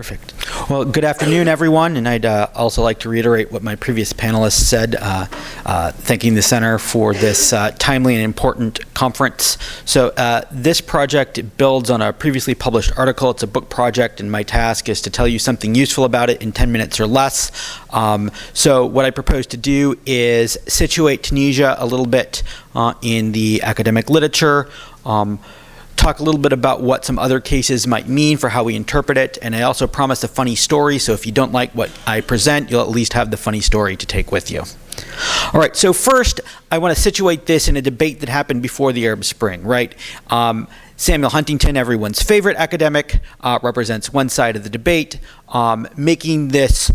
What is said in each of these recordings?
Perfect. Well, good afternoon, everyone, and I'd also like to reiterate what my previous panelists said, thanking the Center for this timely and important conference. So this project builds on a previously published article. It's a book project, and my task is to tell you something useful about it in 10 minutes or less. So what I propose to do is situate Tunisia a little bit in the academic literature, talk a little bit about what some other cases might mean for how we interpret it, and I also promise a funny story, so if you don't like what I present, you'll at least have the funny story to take with you. All right, so first, I want to situate this in a debate that happened before the Arab Spring, right? Samuel Huntington, everyone's favorite academic, represents one side of the debate, making this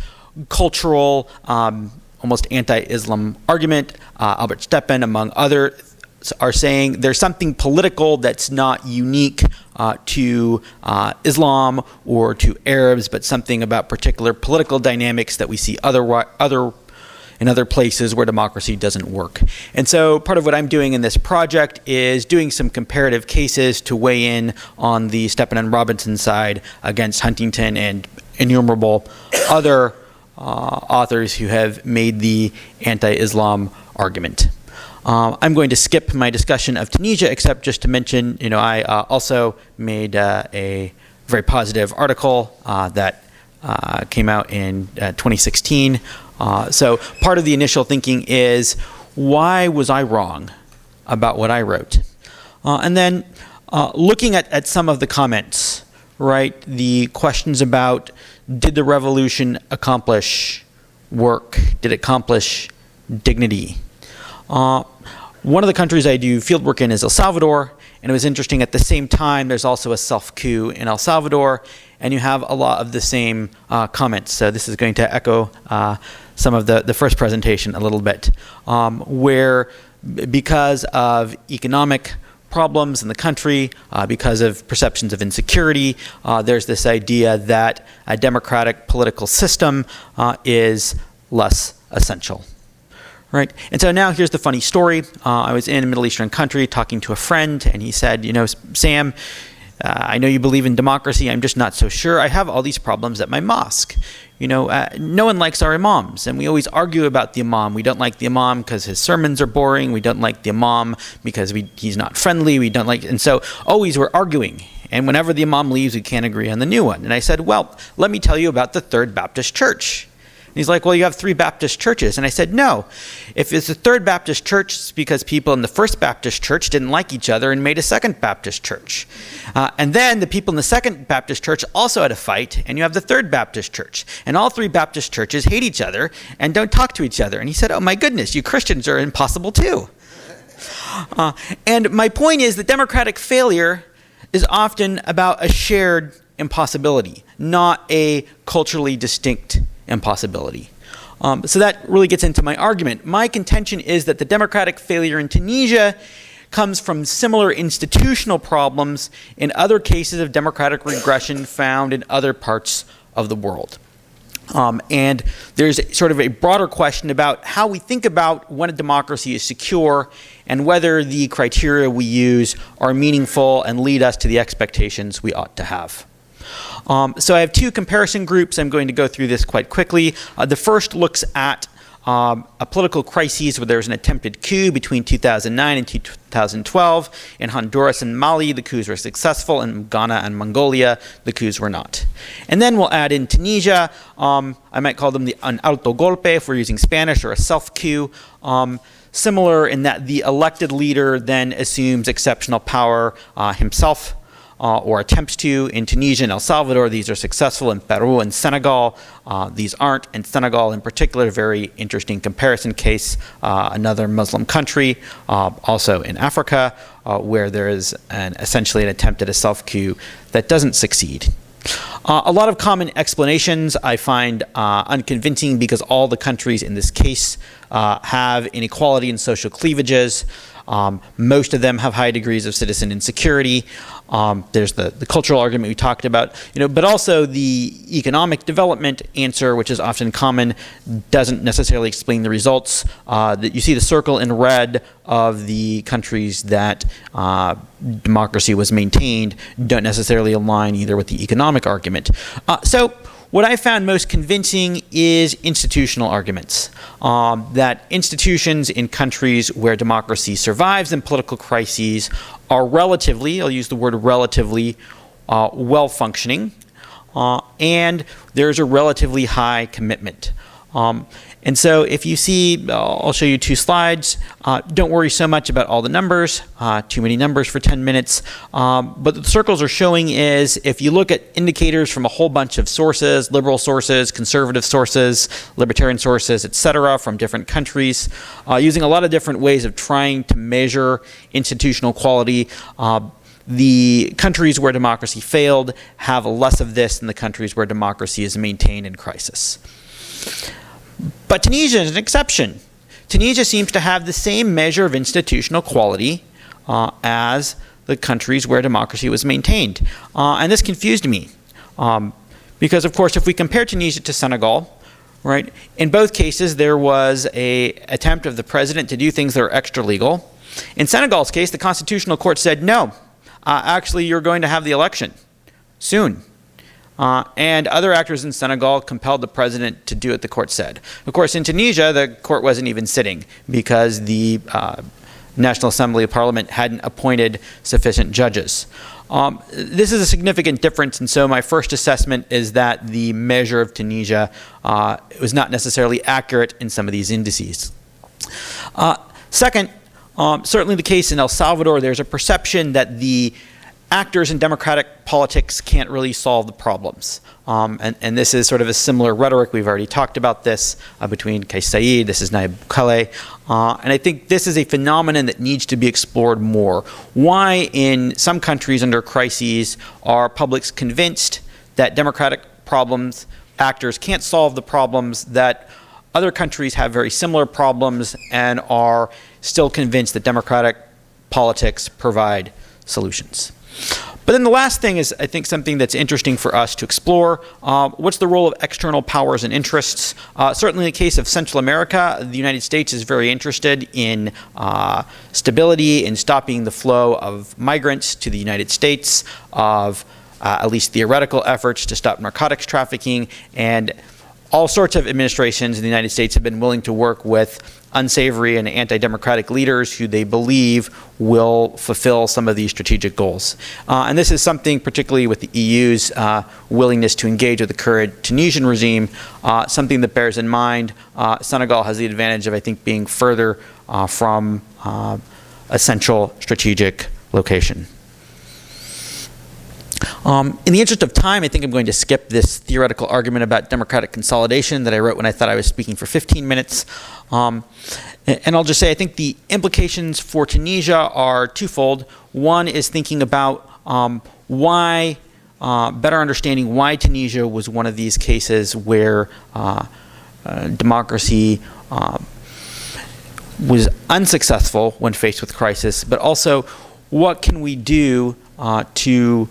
cultural, almost anti-Islam argument. Albert Steppen, among others, are saying there's something political that's not unique to Islam or to Arabs, but something about particular political dynamics that we see in other places where democracy doesn't work. And so part of what I'm doing in this project is doing some comparative cases to weigh in on the Steppen and Robinson side against Huntington and innumerable other authors who have made the anti-Islam argument. I'm going to skip my discussion of Tunisia, except just to mention, I also made a very positive article that came out in 2016. So part of the initial thinking is, why was I wrong about what I wrote? And then looking at some of the comments, right? The questions about, did the revolution accomplish work? Did it accomplish dignity? One of the countries I do fieldwork in is El Salvador, and it was interesting, at the same time there's also a self-coup in El Salvador, and you have a lot of the same comments. So this is going to echo some of the first presentation a little bit, where because of economic problems in the country, because of perceptions of insecurity, there's this idea that a democratic political system is less essential. Right. And so now here's the funny story. I was in a Middle Eastern country talking to a friend, and he said, Sam, I know you believe in democracy. I'm just not so sure. I have all these problems at my mosque. No one likes our imams, and we always argue about the imam. We don't like the imam because his sermons are boring. We don't like the imam because he's not friendly. We don't like, and so always we're arguing. And whenever the imam leaves, we can't agree on the new one. And I said, well, let me tell you about the Third Baptist Church. He's like, well, you have 3 Baptist churches. And I said, no. If it's the Third Baptist Church, it's because people in the First Baptist Church didn't like each other and made a Second Baptist Church. And then the people in the Second Baptist Church also had a fight, and you have the Third Baptist Church. And all 3 Baptist churches hate each other and don't talk to each other. And he said, oh, my goodness, you Christians are impossible too. And my point is that democratic failure is often about a shared impossibility, not a culturally distinct impossibility. So that really gets into my argument. My contention is that the democratic failure in Tunisia comes from similar institutional problems in other cases of democratic regression found in other parts of the world. And there's sort of a broader question about how we think about when a democracy is secure and whether the criteria we use are meaningful and lead us to the expectations we ought to have. So I have 2 comparison groups. I'm going to go through this quite quickly. The first looks at a political crisis where there was an attempted coup between 2009 and 2012. In Honduras and Mali, the coups were successful. In Ghana and Mongolia, the coups were not. And then we'll add in Tunisia. I might call them an alto golpe if we're using Spanish, or a self-coup. Similar in that the elected leader then assumes exceptional power himself, or attempts to. In Tunisia and El Salvador, these are successful. In Peru and Senegal, these aren't. In Senegal in particular, very interesting comparison case, another Muslim country, also in Africa, where there is essentially an attempt at a self-coup that doesn't succeed. A lot of common explanations I find unconvincing because all the countries in this case have inequality and social cleavages. Most of them have high degrees of citizen insecurity. There's the cultural argument we talked about, but also the economic development answer, which is often common, doesn't necessarily explain the results. That you see the circle in red of the countries that democracy was maintained don't necessarily align either with the economic argument. So what I found most convincing is institutional arguments. That institutions in countries where democracy survives in political crises are relatively, I'll use the word relatively, well-functioning, and there's a relatively high commitment. And so if you see, I'll show you 2 slides. Don't worry so much about all the numbers, too many numbers for 10 minutes. But the circles are showing is if you look at indicators from a whole bunch of sources, liberal sources, conservative sources, libertarian sources, etc., from different countries, using a lot of different ways of trying to measure institutional quality, the countries where democracy failed have less of this than the countries where democracy is maintained in crisis. But Tunisia is an exception. Tunisia seems to have the same measure of institutional quality as the countries where democracy was maintained. And this confused me. Because, of course, if we compare Tunisia to Senegal, right, in both cases there was an attempt of the president to do things that are extra legal. In Senegal's case, the Constitutional Court said, no, actually you're going to have the election soon. And other actors in Senegal compelled the president to do what the court said. Of course, in Tunisia, the court wasn't even sitting because the National Assembly of Parliament hadn't appointed sufficient judges. This is a significant difference, and so my first assessment is that the measure of Tunisia was not necessarily accurate in some of these indices. Second, certainly the case in El Salvador, there's a perception that the actors in democratic politics can't really solve the problems. And this is sort of a similar rhetoric. We've already talked about this between Kais Saied, this is Nayib Bukele. And I think this is a phenomenon that needs to be explored more. Why in some countries under crises are publics convinced that democratic actors can't solve the problems, that other countries have very similar problems and are still convinced that democratic politics provide solutions. But then the last thing is, I think, something that's interesting for us to explore. What's the role of external powers and interests? Certainly in the case of Central America, the United States is very interested in stability, in stopping the flow of migrants to the United States, of at least theoretical efforts to stop narcotics trafficking, and all sorts of administrations in the United States have been willing to work with unsavory and anti-democratic leaders who they believe will fulfill some of these strategic goals. And this is something, particularly with the EU's willingness to engage with the current Tunisian regime, something that bears in mind. Senegal has the advantage of, I think, being further from a central strategic location. In the interest of time, I think I'm going to skip this theoretical argument about democratic consolidation that I wrote when I thought I was speaking for 15 minutes. And I'll just say I think the implications for Tunisia are twofold. One is thinking about better understanding why Tunisia was one of these cases where democracy was unsuccessful when faced with crisis, but also what can we do to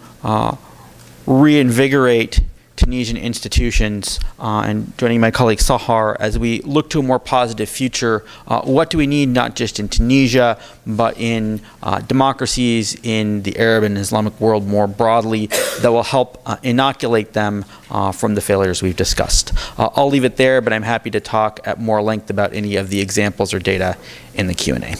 reinvigorate Tunisian institutions, and joining my colleague Sahar, as we look to a more positive future, what do we need not just in Tunisia, but in democracies in the Arab and Islamic world more broadly that will help inoculate them from the failures we've discussed. I'll leave it there, but I'm happy to talk at more length about any of the examples or data in the Q&A.